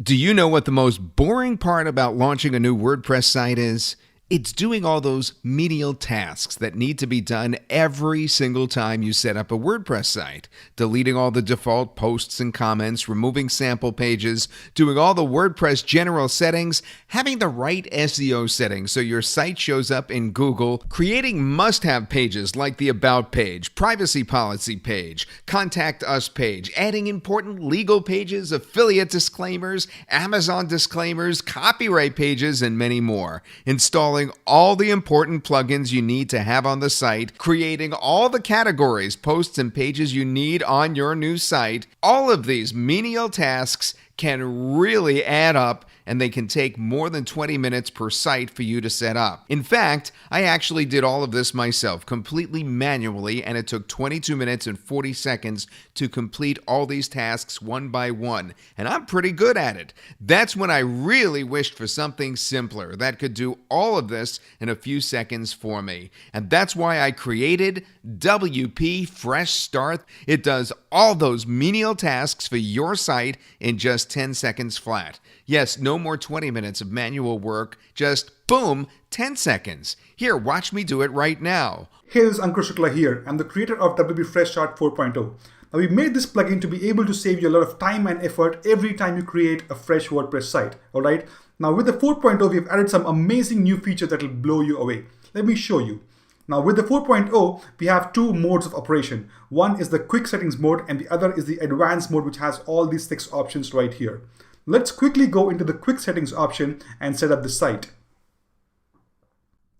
Do you know what the most boring part about launching a new WordPress site is? It's doing all those menial tasks that need to be done every single time you set up a WordPress site. Deleting all the default posts and comments, removing sample pages, doing all the WordPress general settings, having the right SEO settings so your site shows up in Google, creating must-have pages like the About page, privacy policy page, Contact Us page, adding important legal pages, affiliate disclaimers, Amazon disclaimers, copyright pages, and many more. Installing all the important plugins you need to have on the site, creating all the categories, posts, and pages you need on your new site. All of these menial tasks can really add up, and they can take more than 20 minutes per site for you to set up. In fact, I actually did all of this myself, completely manually, and it took 22 minutes and 40 seconds to complete all these tasks one by one, and I'm pretty good at it. That's when I really wished for something simpler that could do all of this in a few seconds for me, and that's why I created WP Freshstart. It does all those menial tasks for your site in just 10 seconds flat. Yes, no more 20 minutes of manual work, just boom, 10 seconds. Here, watch me do it right now. Hey, this is Ankur Shukla here. I'm the creator of WP Freshstart 4.0. Now, we made this plugin to be able to save you a lot of time and effort every time you create a fresh WordPress site. All right. Now, with the 4.0, we've added some amazing new features that will blow you away. Let me show you. Now, with the 4.0, we have two modes of operation. One is the quick settings mode, and the other is the advanced mode, which has all these 6 options right here. Let's quickly go into the quick settings option and set up the site.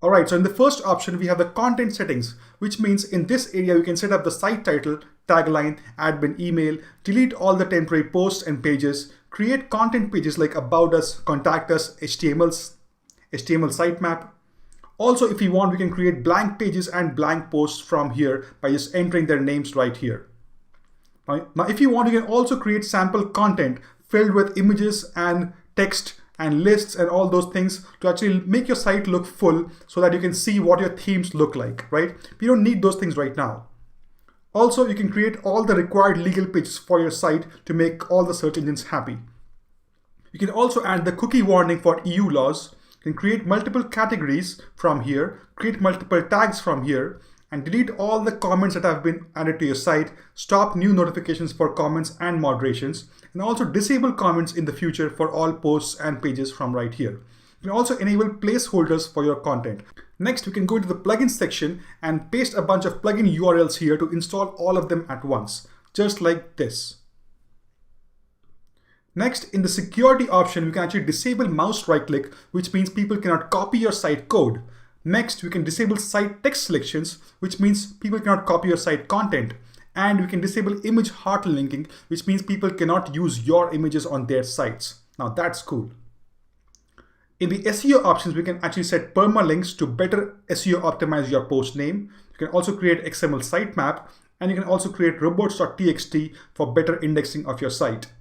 All right, so in the first option, we have the content settings, which means in this area, you can set up the site title, tagline, admin email, delete all the temporary posts and pages, create content pages like About Us, Contact Us, HTML sitemap. Also, if you want, we can create blank pages and blank posts from here by just entering their names right here. Now, if you want, you can also create sample content filled with images and text and lists and all those things to actually make your site look full so that you can see what your themes look like, right? We don't need those things right now. Also, you can create all the required legal pages for your site to make all the search engines happy. You can also add the cookie warning for EU laws. You can create multiple categories from here, create multiple tags from here, and delete all the comments that have been added to your site, stop new notifications for comments and moderations, and also disable comments in the future for all posts and pages from right here. You can also enable placeholders for your content. Next, we can go into the plugins section and paste a bunch of plugin URLs here to install all of them at once, just like this. Next, in the security option, we can actually disable mouse right click, which means people cannot copy your site code. Next, we can disable site text selections, which means people cannot copy your site content. And we can disable image heart linking, which means people cannot use your images on their sites. Now that's cool. In the SEO options, we can actually set permalinks to better SEO optimize your post name. You can also create XML sitemap, and you can also create robots.txt for better indexing of your site.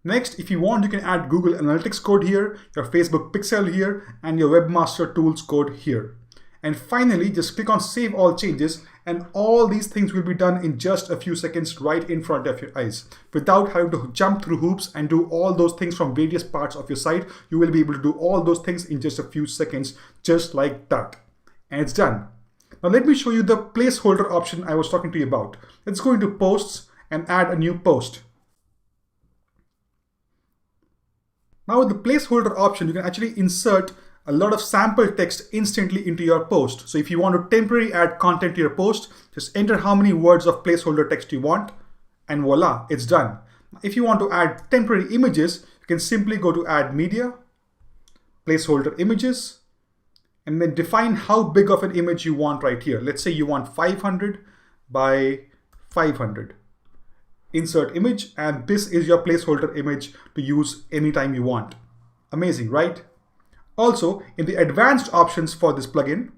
Next, if you want, you can add Google Analytics code here, your Facebook pixel here, and your Webmaster Tools code here. And finally, just click on Save All Changes, and all these things will be done in just a few seconds right in front of your eyes. Without having to jump through hoops and do all those things from various parts of your site, you will be able to do all those things in just a few seconds, just like that. And it's done. Now let me show you the placeholder option I was talking to you about. Let's go into Posts and add a new post. Now with the placeholder option, you can actually insert a lot of sample text instantly into your post. So if you want to temporarily add content to your post, just enter how many words of placeholder text you want, and voila, it's done. If you want to add temporary images, you can simply go to Add Media, Placeholder Images, and then define how big of an image you want right here. Let's say you want 500 by 500. Insert image, and this is your placeholder image to use anytime you want. Amazing, right? Also, in the advanced options for this plugin,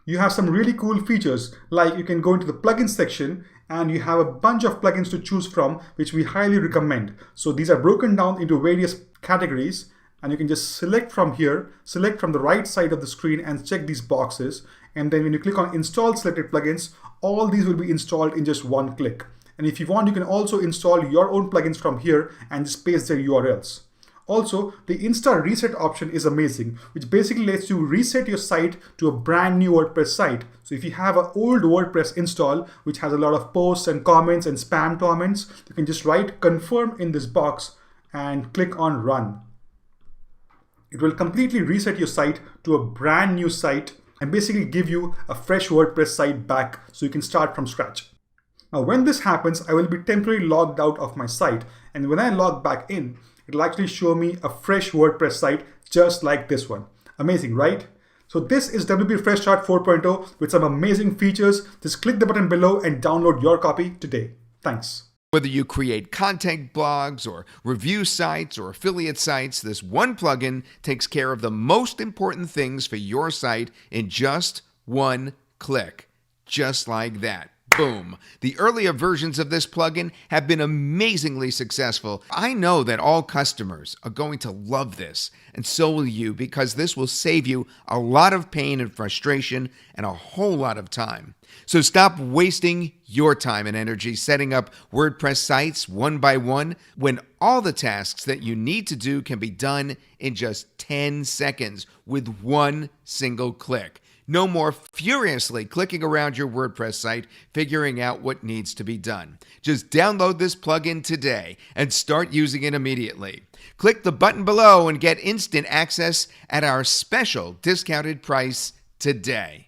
you have some really cool features, like you can go into the plugin section and you have a bunch of plugins to choose from, which we highly recommend. So these are broken down into various categories, and you can just select from here, select from the right side of the screen and check these boxes. And then when you click on Install Selected Plugins, all these will be installed in just one click. And if you want, you can also install your own plugins from here and just paste their URLs. Also, the Insta reset option is amazing, which basically lets you reset your site to a brand new WordPress site. So if you have an old WordPress install, which has a lot of posts and comments and spam comments, you can just write confirm in this box and click on run. It will completely reset your site to a brand new site and basically give you a fresh WordPress site back so you can start from scratch. Now, when this happens, I will be temporarily logged out of my site. And when I log back in, it'll actually show me a fresh WordPress site just like this one. Amazing, right? So this is WP Freshstart 4.0 with some amazing features. Just click the button below and download your copy today. Thanks. Whether you create content blogs or review sites or affiliate sites, this one plugin takes care of the most important things for your site in just one click. Just like that. Boom. The earlier versions of this plugin have been amazingly successful. I know that all customers are going to love this, and so will you, because this will save you a lot of pain and frustration and a whole lot of time. So stop wasting your time and energy setting up WordPress sites one by one when all the tasks that you need to do can be done in just 10 seconds with one single click. No more furiously clicking around your WordPress site, figuring out what needs to be done. Just download this plugin today and start using it immediately. Click the button below and get instant access at our special discounted price today.